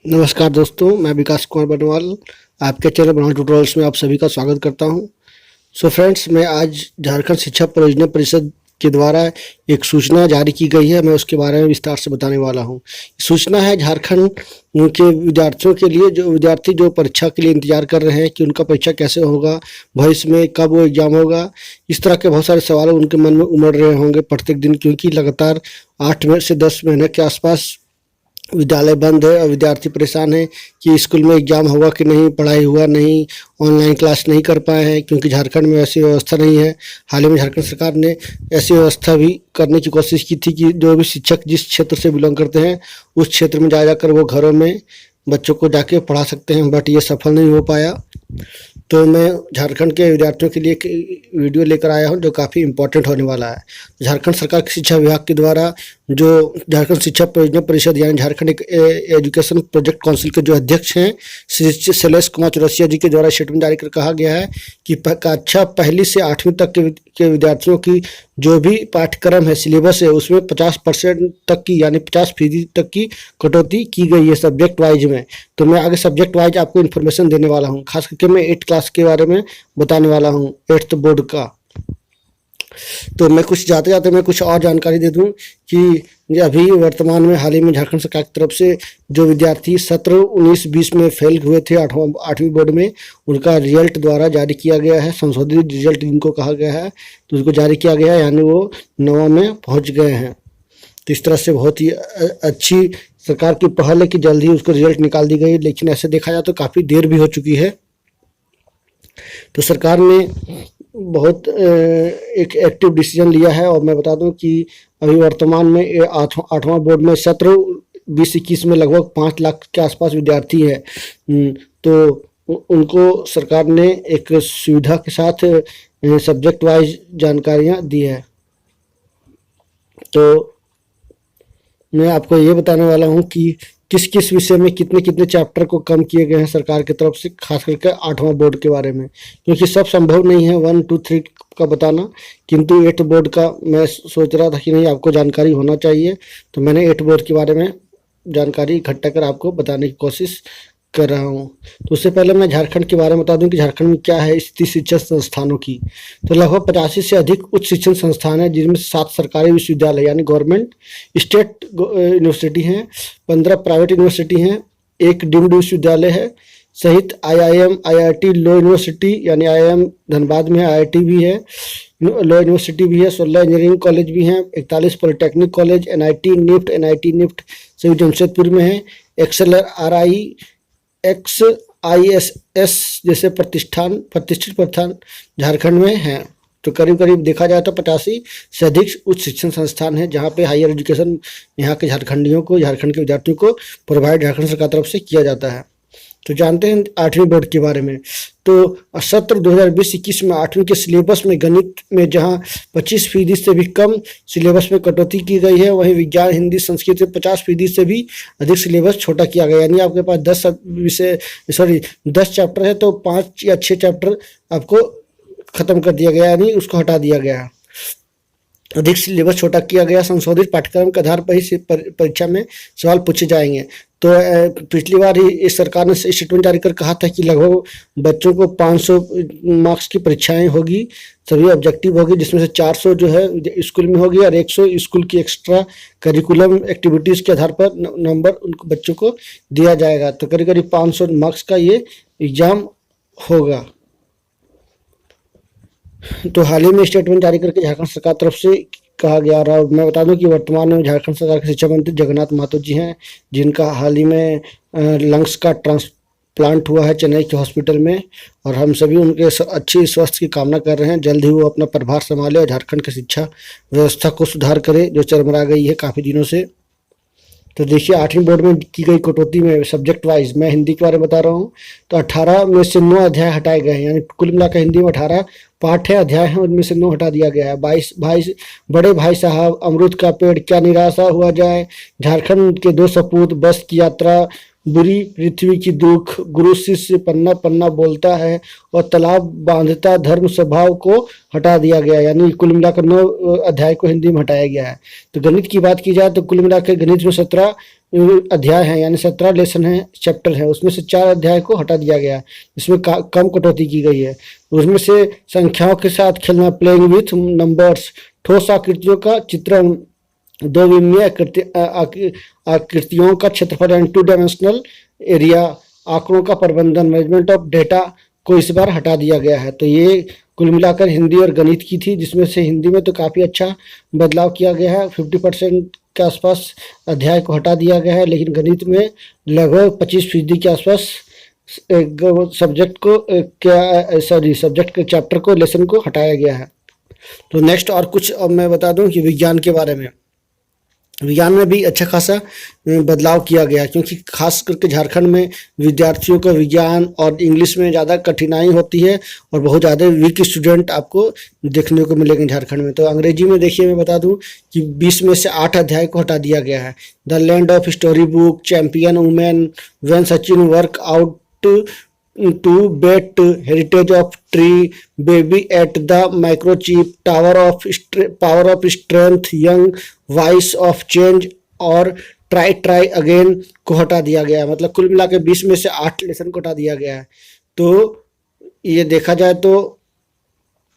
नमस्कार दोस्तों, मैं विकास कुमार बरनवाल आपके चैनल बरनवाल ट्यूटोरियल्स में आप सभी का स्वागत करता हूं। सो फ्रेंड्स, मैं आज झारखंड शिक्षा परियोजना परिषद के द्वारा एक सूचना जारी की गई है, मैं उसके बारे में विस्तार से बताने वाला हूं। सूचना है झारखंड के विद्यार्थियों के लिए, जो विद्यार्थी जो परीक्षा के लिए इंतजार कर रहे हैं कि उनका परीक्षा कैसे होगा, भविष्य में कब वो एग्ज़ाम होगा। इस तरह के बहुत सारे सवाल उनके मन में उमड़ रहे होंगे प्रत्येक दिन, क्योंकि लगातार 8 से 10 महीने के आसपास विद्यालय बंद है और विद्यार्थी परेशान है कि स्कूल में एग्ज़ाम होगा कि नहीं, पढ़ाई हुआ नहीं, ऑनलाइन क्लास नहीं कर पाए हैं, क्योंकि झारखंड में ऐसी व्यवस्था नहीं है। हाल ही में झारखंड सरकार ने ऐसी व्यवस्था भी करने की कोशिश की थी कि जो भी शिक्षक जिस क्षेत्र से बिलोंग करते हैं उस क्षेत्र में जा जाकर वो घरों में बच्चों को जाके पढ़ा सकते हैं, बट ये सफल नहीं हो पाया। तो मैं झारखंड के विद्यार्थियों के लिए एक वीडियो लेकर आया हूं जो काफ़ी इम्पोर्टेंट होने वाला है। झारखंड सरकार के शिक्षा विभाग के द्वारा जो झारखंड शिक्षा परियोजना परिषद यानी झारखंड एजुकेशन प्रोजेक्ट काउंसिल के जो अध्यक्ष हैं श्री शैलेश कुमार चौरसिया जी के द्वारा स्टेटमेंट जारी कर कहा गया है कि कक्षा पहली से 8वीं तक के विद्यार्थियों की जो भी पाठ्यक्रम है, सिलेबस है, उसमें 50% तक की यानी 50% तक की कटौती की गई है सब्जेक्ट वाइज में। तो मैं आगे सब्जेक्ट वाइज आपको इन्फॉर्मेशन देने वाला हूँ, खास करके मैं 8th क्लास के बारे में बताने वाला हूँ, 8th बोर्ड का। तो मैं कुछ जाते जाते मैं कुछ और जानकारी दे दूं कि अभी वर्तमान में हाल ही में झारखंड सरकार की तरफ से जो विद्यार्थी सत्र 19-20 में फेल हुए थे 8वीं बोर्ड में, उनका रिजल्ट द्वारा जारी किया गया है, संशोधित रिजल्ट जिनको कहा गया है, तो उसको जारी किया गया है, यानी वो 9वां में पहुंच गए हैं। तो इस तरह से बहुत ही अच्छी सरकार की पहल है कि जल्द ही उसको रिजल्ट निकाल दी गई, लेकिन ऐसे देखा जाए तो काफ़ी देर भी हो चुकी है। तो सरकार ने बहुत एक एक्टिव डिसीजन लिया है, और मैं बता दूं कि अभी वर्तमान में 8वां बोर्ड में सत्र 20-21 में लगभग 5 लाख के आसपास विद्यार्थी है। तो उनको सरकार ने एक सुविधा के साथ सब्जेक्ट वाइज जानकारियां दी है। तो मैं आपको ये बताने वाला हूं कि किस किस विषय में कितने कितने चैप्टर को कम किए गए हैं सरकार की तरफ से, खास करके 8वां बोर्ड के बारे में, क्योंकि सब संभव नहीं है 1, 2, 3 का बताना, किंतु 8 बोर्ड का मैं सोच रहा था कि नहीं आपको जानकारी होना चाहिए, तो मैंने 8 बोर्ड के बारे में जानकारी इकट्ठा कर आपको बताने की कोशिश कर रहा हूँ। तो उससे पहले मैं झारखंड के बारे में बता दूं कि झारखंड में क्या है स्थिति शिक्षण संस्थानों की। तो लगभग 85 से अधिक उच्च शिक्षण संस्थान है, जिनमें 7 सरकारी विश्वविद्यालय यानी गवर्नमेंट स्टेट यूनिवर्सिटी हैं, 15 प्राइवेट यूनिवर्सिटी हैं, 1 डीम्ड विश्वविद्यालय है, सहित IIM, IIT लो यूनिवर्सिटी यानी IIM धनबाद में है, IIT भी है, लो यूनिवर्सिटी भी है, 16 इंजीनियरिंग कॉलेज भी हैं, 41 पॉलिटेक्निक कॉलेज, NIT NIFT सभी जमशेदपुर में है, XISS जैसे प्रतिष्ठित प्रतिष्ठान झारखंड में हैं। तो करीब करीब देखा जाए तो 85 से अधिक उच्च शिक्षण संस्थान हैं जहाँ पे हायर एजुकेशन यहाँ के झारखंडियों को, झारखंड के विद्यार्थियों को प्रोवाइड झारखंड सरकार तरफ से किया जाता है। तो जानते हैं 8वीं बोर्ड के बारे में। तो सत्र 2020-21 में 8वीं के सिलेबस में गणित में जहां 25% से भी कम सिलेबस में कटौती की गई है, वहीं विज्ञान, हिंदी, संस्कृत में 50% से भी अधिक सिलेबस छोटा किया गया। यानी आपके पास 10 चैप्टर है तो 5 या 6 चैप्टर आपको खत्म कर दिया गया, यानी उसको हटा दिया गया। अधिक सिलेबस छोटा किया गया, संशोधित पाठ्यक्रम के आधार पर ही परीक्षा में सवाल पूछे जाएंगे। तो पिछली बार ही इस सरकार ने स्टेटमेंट जारी कर कहा था कि लगभग बच्चों को 500 मार्क्स की परीक्षाएं होगी, सभी ऑब्जेक्टिव होगी, जिसमें से 400 जो है स्कूल में होगी और 100 स्कूल की एक्स्ट्रा करिकुलम एक्टिविटीज़ के आधार पर नंबर उनको बच्चों को दिया जाएगा। तो करीब करीब 500 मार्क्स का ये एग्ज़ाम होगा। तो हाल ही में स्टेटमेंट जारी करके झारखंड सरकार तरफ से कहा गया रहा। मैं बता दूं कि वर्तमान में झारखंड सरकार के शिक्षा मंत्री जगन्नाथ महतो जी हैं, जिनका हाल ही में लंग्स का ट्रांसप्लांट हुआ है चेन्नई के हॉस्पिटल में, और हम सभी उनके अच्छी स्वास्थ्य की कामना कर रहे हैं। जल्द ही वो अपना प्रभार संभाले और झारखंड की शिक्षा व्यवस्था को सुधार करे जो चरमरा गई है काफ़ी दिनों से। तो देखिए 8वीं बोर्ड में की गई कटौती में सब्जेक्ट वाइज मैं हिंदी के बारे में बता रहा हूँ, तो 18 में से 9 अध्याय हटाए गए हैं, यानी कुल मिलाकर हिंदी में 18 पाठ है, अध्याय हैं, उनमें से 9 हटा दिया गया है। 22 बड़े भाई साहब, अमरूद का पेड़, क्या निराशा हुआ जाए, झारखंड के 2 सपूत, बस की यात्रा, बुरी पृथ्वी की दुख, गुरु शिष्य पन्ना पन्ना बोलता है, और तालाब बांधता धर्म स्वभाव को हटा दिया गया, यानी कुल मिलाकर 9 अध्याय को हिंदी में हटाया गया है। तो गणित की बात की जाए तो कुल मिलाकर गणित में 17 अध्याय हैं यानी 17 लेसन है, चैप्टर है, उसमें से 4 अध्याय को हटा दिया गया है, इसमें कम कटौती की गई है। उसमें से संख्याओं के साथ खेलना, प्लेइंग विथ नंबर्स, ठोस आकृतियों का चित्रण, 2 विमीय आकृतियों का क्षेत्रफल यानी 2 डायमेंशनल एरिया, आंकड़ों का प्रबंधन, मैनेजमेंट ऑफ डेटा को इस बार हटा दिया गया है। तो ये कुल मिलाकर हिंदी और गणित की थी, जिसमें से हिंदी में तो काफ़ी अच्छा बदलाव किया गया है, 50% के आसपास अध्याय को हटा दिया गया है, लेकिन गणित में लगभग 25% के आसपास सब्जेक्ट को सब्जेक्ट के चैप्टर को, लेसन को हटाया गया है। तो नेक्स्ट और कुछ अब मैं बता दूं कि विज्ञान के बारे में, विज्ञान में भी अच्छा खासा बदलाव किया गया, क्योंकि खास करके झारखंड में विद्यार्थियों को विज्ञान और इंग्लिश में ज़्यादा कठिनाई होती है और बहुत ज़्यादा वीक स्टूडेंट आपको देखने को मिलेंगे झारखंड में। तो अंग्रेजी में देखिए, मैं बता दूं कि 20 में से 8 अध्याय को हटा दिया गया है। The land of story book, champion women, when Sachin work out to bet, heritage of tree, baby at the microchip, power of strength, young voice of change और ट्राई अगेन को हटा दिया गया है। मतलब कुल मिला के 20 में से 8 लेसन को हटा दिया गया है। तो ये देखा जाए तो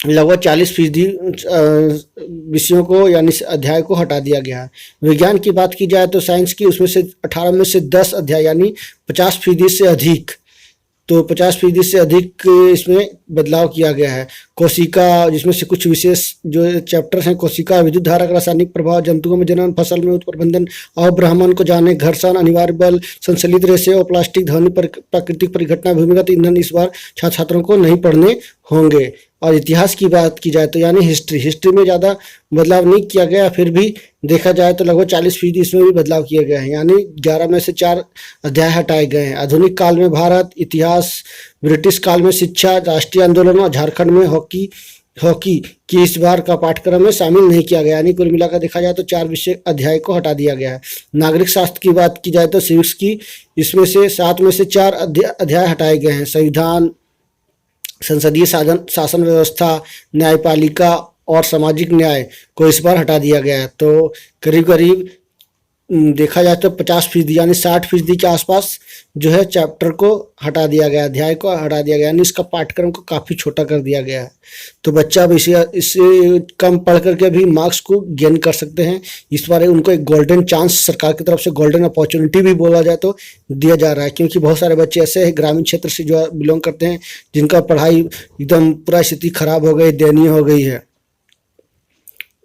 लगभग 40% विषयों को यानी अध्याय को हटा दिया गया है। विज्ञान की बात की जाए तो साइंस की, उसमें से 18 में से 10 अध्याय यानी 50% से अधिक, तो 50% से अधिक इसमें बदलाव किया गया है। कोशिका, जिसमें से कुछ विशेष जो चैप्टर्स हैं, कोशिका, विद्युत धारा का रासायनिक प्रभाव, जंतुओं में जनन, फसल में उत्प्रबंधन, अवब्रह्मण को जाने, घर्षण, अनिवार्य बल, संश्लेषित रेशे और प्लास्टिक, ध्वनि, प्राकृतिक परिघटना, भूमिगत ईंधन इस बार छात्र छात्रों को नहीं पढ़ने होंगे। और इतिहास की बात की जाए तो यानी हिस्ट्री में ज़्यादा बदलाव नहीं किया गया, फिर भी देखा जाए तो लगभग 40% इसमें भी बदलाव किए गए हैं, यानी 11 में से 4 अध्याय हटाए गए हैं। आधुनिक काल में भारत, इतिहास, ब्रिटिश काल में शिक्षा, राष्ट्रीय आंदोलन और झारखंड में हॉकी की इस बार का पाठ्यक्रम में शामिल नहीं किया गया, यानी कुल मिलाकर देखा जाए तो 4 विषय अध्याय को हटा दिया गया है। नागरिक शास्त्र की बात की जाए तो सिविक्स की, इसमें से 7 में से 4 अध्याय हटाए गए हैं। संविधान, संसदीय शासन व्यवस्था, न्यायपालिका और सामाजिक न्याय को इस बार हटा दिया गया है। तो करीब करीब देखा जाए तो 50% यानी 60% के आसपास जो है चैप्टर को हटा दिया गया, अध्याय को हटा दिया गया, यानी इसका पाठ्यक्रम को काफ़ी छोटा कर दिया गया है। तो बच्चा अब इससे कम पढ़ करके भी मार्क्स को गेन कर सकते हैं। इस बार उनको एक गोल्डन चांस सरकार की तरफ से, गोल्डन अपॉर्चुनिटी भी बोला जाए तो दिया जा रहा है, क्योंकि बहुत सारे बच्चे ऐसे हैं ग्रामीण क्षेत्र से जो बिलोंग करते हैं, जिनका पढ़ाई एकदम पूरा स्थिति खराब हो गई, दयनीय हो गई है।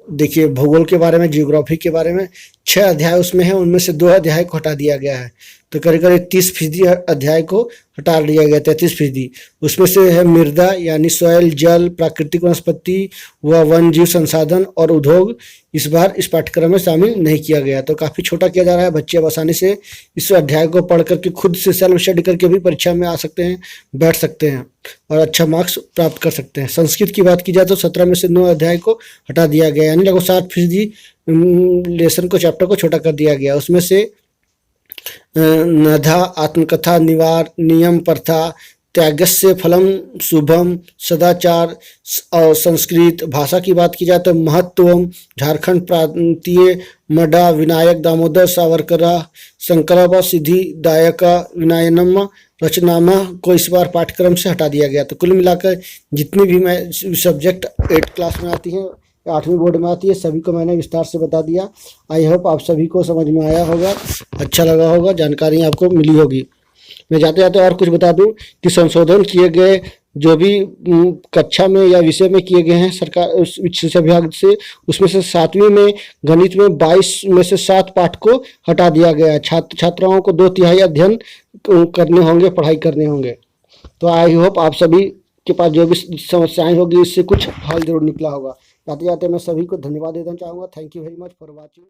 देखिए, भूगोल के बारे में, जियोग्राफी के बारे में 6 अध्याय उसमें है, उनमें से 2 अध्याय को हटा दिया गया है। तो करीब करीब 30% अध्याय को हटा दिया गया, 33%। उसमें से है मृदा यानी सॉइल, जल, प्राकृतिक वनस्पति व वन जीव संसाधन और उद्योग, इस बार इस पाठ्यक्रम में शामिल नहीं किया गया। तो काफ़ी छोटा किया जा रहा है, बच्चे अब आसानी से इस अध्याय को पढ़ करके खुद से सेल्फ स्टडी करके भी परीक्षा में आ सकते हैं, बैठ सकते हैं और अच्छा मार्क्स प्राप्त कर सकते हैं। संस्कृत की बात की जाए तो 17 में से 9 अध्याय को हटा दिया गया, यानी लगभग 60% लेसन को, चैप्टर को छोटा कर दिया गया। उसमें से नधा, आत्मकथा, निवार, नियम, प्रथा, त्यागस्य फलम शुभम, सदाचार और संस्कृत भाषा की बात की जाए तो महत्वम, झारखंड प्रांतीय, मडा, विनायक दामोदर सावरकरा, संकल्प सिद्धि दायका, विनायनम, रचनामा को इस बार पाठ्यक्रम से हटा दिया गया। तो कुल मिलाकर जितनी भी सब्जेक्ट 8th क्लास में आती है, 8वीं बोर्ड में आती है, सभी को मैंने विस्तार से बता दिया। आई होप आप सभी को समझ में आया होगा, अच्छा लगा होगा, जानकारी आपको मिली होगी। मैं जाते जाते और कुछ बता दूं कि संशोधन किए गए जो भी कक्षा में या विषय में किए गए हैं सरकार शिक्षा विभाग से, उसमें से 7वीं में गणित में 22 में से 7 पाठ को हटा दिया गया है। छात्राओं को 2/3 अध्ययन करने होंगे, पढ़ाई करने होंगे। तो आई होप आप सभी के पास जो भी समस्याएं होगी इससे कुछ हल जरूर निकला होगा। जाते जाते मैं सभी को धन्यवाद देना चाहूँगा। Thank you very much for watching.